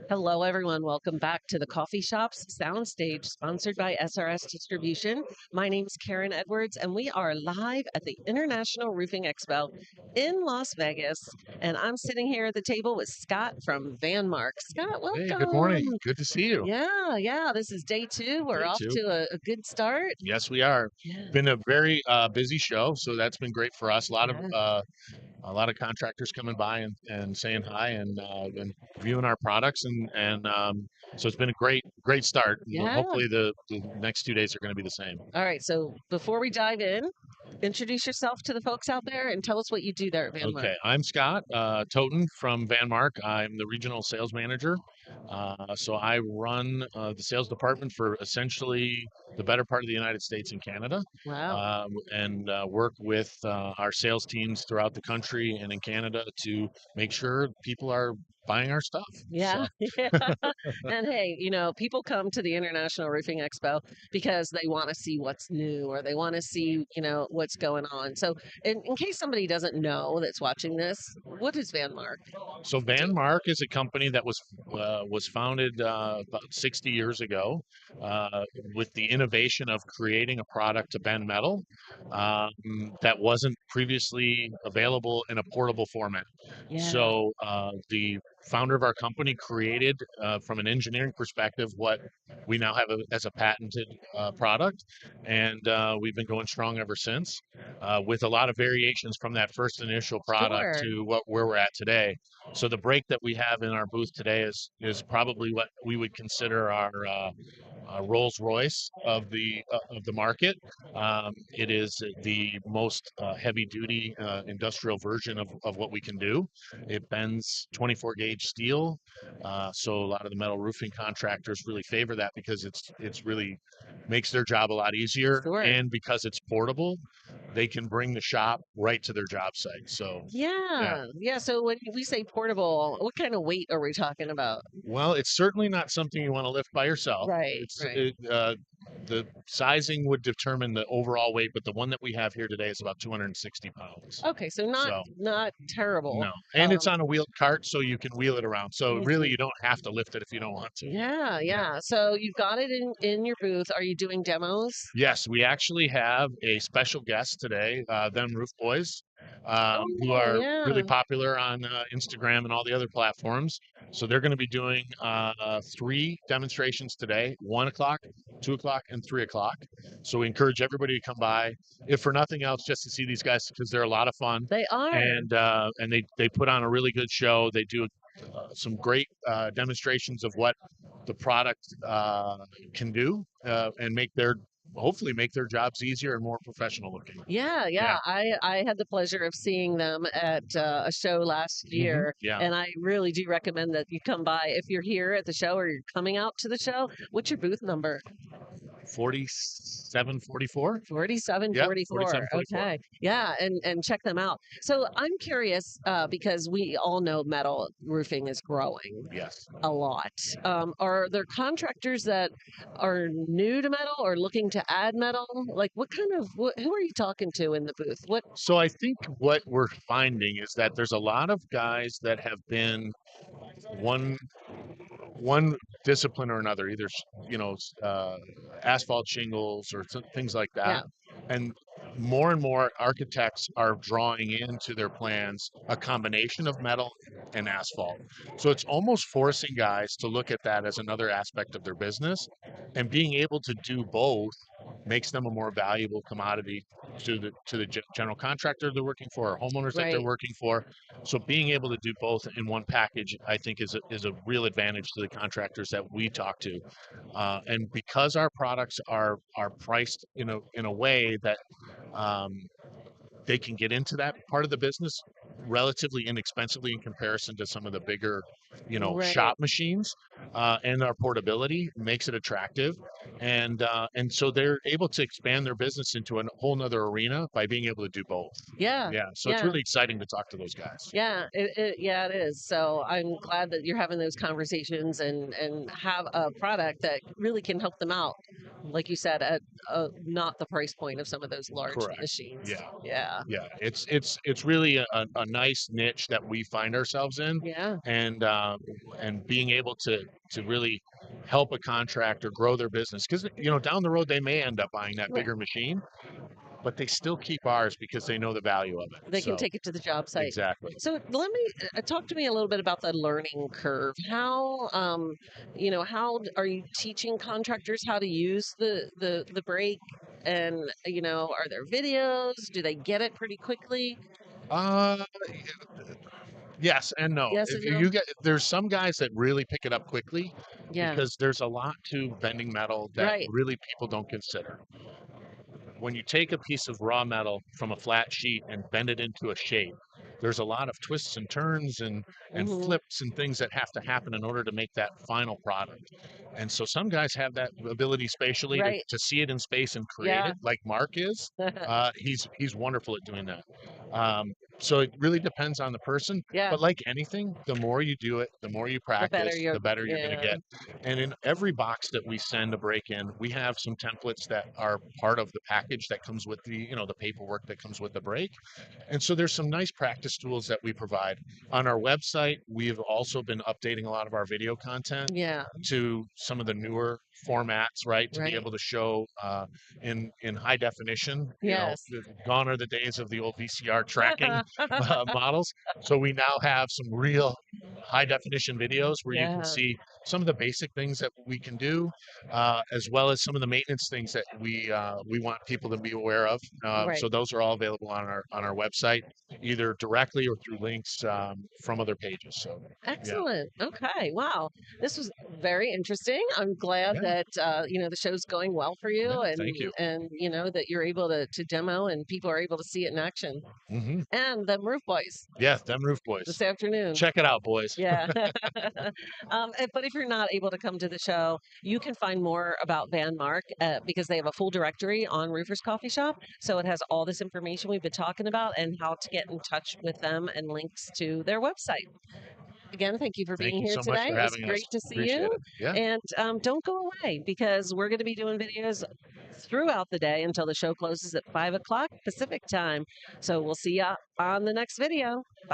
Hello, everyone. Welcome back to the Coffee Shop's Soundstage, sponsored by SRS Distribution. My name is Karen Edwards, and we are live at the International Roofing Expo in Las Vegas. And I'm sitting here at the table with Scott from Vanmark. Scott, Hey, good morning. welcome. Good to see you. Yeah. This is day two. We're Day off two. to a good start. Yes, we are. Yeah. Been a very busy show, so that's been great for us. Yeah. A lot of contractors coming by and saying hi and viewing our products and so it's been a great start. Yeah. Hopefully the next 2 days are going to be the same. All right. So before we dive in, introduce yourself to the folks out there and tell us what you do there at Vanmark. Okay, I'm Scott Toten from Vanmark. I'm the regional sales manager. So I run the sales department for essentially the better part of the United States and Canada, Wow. and work with our sales teams throughout the country and in Canada to make sure people are buying our stuff. So Yeah, yeah. And hey, people come to the International Roofing Expo because they want to see what's new or they want to see, what's going on. So, in case somebody doesn't know that's watching this, what is Vanmark So do? Vanmark is a company that was founded about 60 years ago, with the innovation of creating a product to bend metal um, that wasn't previously available in a portable format. Yeah, So the founder of our company created, from an engineering perspective, what we now have as a patented product, and we've been going strong ever since, with a lot of variations from that first initial product sure. to where we're at today. So the break that we have in our booth today is probably what we would consider our Rolls Royce of the market. It is the most heavy duty industrial version of what we can do. It bends 24 gauge steel, so a lot of the metal roofing contractors really favor that because it's really makes their job a lot easier, Sure. and because it's portable, they can bring the shop right to their job site. So yeah. Yeah. So when we say portable, what kind of weight are we talking about? Well, it's certainly not something you want to lift by yourself. Right, right. The sizing would determine the overall weight, but the one that we have here today is about 260 pounds. Okay, so not So not terrible. no, and it's on a wheeled cart, so you can wheel it around. So really, Mhm. you don't have to lift it if you don't want to. Yeah, Yeah. yeah. So you've got it in your booth. Are you doing demos? Yes, we actually have a special guest today, them Roof Boys, who Oh, are really yeah. popular on Instagram and all the other platforms. So they're going to be doing three demonstrations today: 1 o'clock, 2 o'clock, and 3 o'clock. So we encourage everybody to come by, if for nothing else, just to see these guys because they're a lot of fun, They are. and they put on a really good show. They do some great demonstrations of what the product can do, and make their hopefully make their jobs easier and more professional looking. Yeah, Yeah. yeah. I had the pleasure of seeing them at a show last year, Yeah. and I really do recommend that you come by if you're here at the show or you're coming out to the show. What's your booth number? 4744. Yep. 4744. 4744. Okay. Yeah, and check them out. So I'm curious because we all know metal roofing is growing Yes. a lot. Are there contractors that are new to metal or looking to add metal? Like who are you talking to in the booth? What So I think what we're finding is that there's a lot of guys that have been one one discipline or another, either asphalt shingles or things like yeah, that, and more architects are drawing into their plans a combination of metal and asphalt. So it's almost forcing guys to look at that as another aspect of their business, and being able to do both makes them a more valuable commodity to the general contractor they're working for, or homeowners that they're right. working for. So being able to do both in one package, I think, is a real advantage to the contractors that we talk to, and because our products are priced in a way that um, they can get into that part of the business relatively inexpensively in comparison to some of the bigger, Right. shop machines, and our portability makes it attractive, and so they're able to expand their business into a whole nother arena by being able to do both. Yeah. Yeah, so it's Yeah. really exciting to talk to those guys. Yeah, it is. So I'm glad that you're having those conversations and have a product that really can help them out. Like you said, at not the price point of some of those large Correct. machines. Yeah. Yeah. Yeah, it's really a nice niche that we find ourselves in, Yeah. and being able to really help a contractor grow their business, because down the road they may end up buying that Right. bigger machine, but they still keep ours because they know the value of it. They can So take it to the job site. exactly. So let me talk to me a little bit about the learning curve. How, are you teaching contractors how to use the brake? And are there videos? Do they get it pretty quickly? Uh, yes and no. Yes If and you, no. you get There's some guys that really pick it up quickly, Yeah. because there's a lot to bending metal that Right. really people don't consider. When you take a piece of raw metal from a flat sheet and bend it into a shape, there's a lot of twists and turns and Hmm. flips and things that have to happen in order to make that final product. And so some guys have that ability spatially Right. to see it in space and create Yeah. it, like Mark is. He's wonderful at doing that. So it really depends on the person. Yeah. But like anything, the more you do it, the more you The better practice, you're. the better you're going to Yeah. get. And in every box that we send a break in, we have some templates that are part of the package that comes with the paperwork that comes with the break. And so there's some nice practice tools that we provide. On our website, we've also been updating a lot of our video content Yeah. to some of the newer formats, right? To be Right. able to show in high definition. Yes. Gone are the days of the old VCR tracking models. So we now have some real high definition videos where you can Yeah. see some of the basic things that we can do, as well as some of the maintenance things that we want people to be aware of. Right. So those are all available on our website, either directly or through links from other pages. So yeah, Excellent. Okay. Wow. This was very interesting. I'm glad yeah, that the show's going well for yeah. you, and Thank you. that you're able to demo and people are able to see it in action. Hmm. And the Roof Boys Yeah, them Roof Boys. this afternoon. Check it out, boys. Yeah. But if you're not able to come to the show, you can find more about Van Mark because they have a full directory on Roofers Coffee Shop. So it has all this information we've been talking about and how to get in touch with them and links to their website. Again, thank you for Thank being you here so much today. for It was having us. great to see Appreciate you. it. Yeah. And don't go away because we're going to be doing videos throughout the day until the show closes at 5 o'clock Pacific time. So we'll see you on the next video.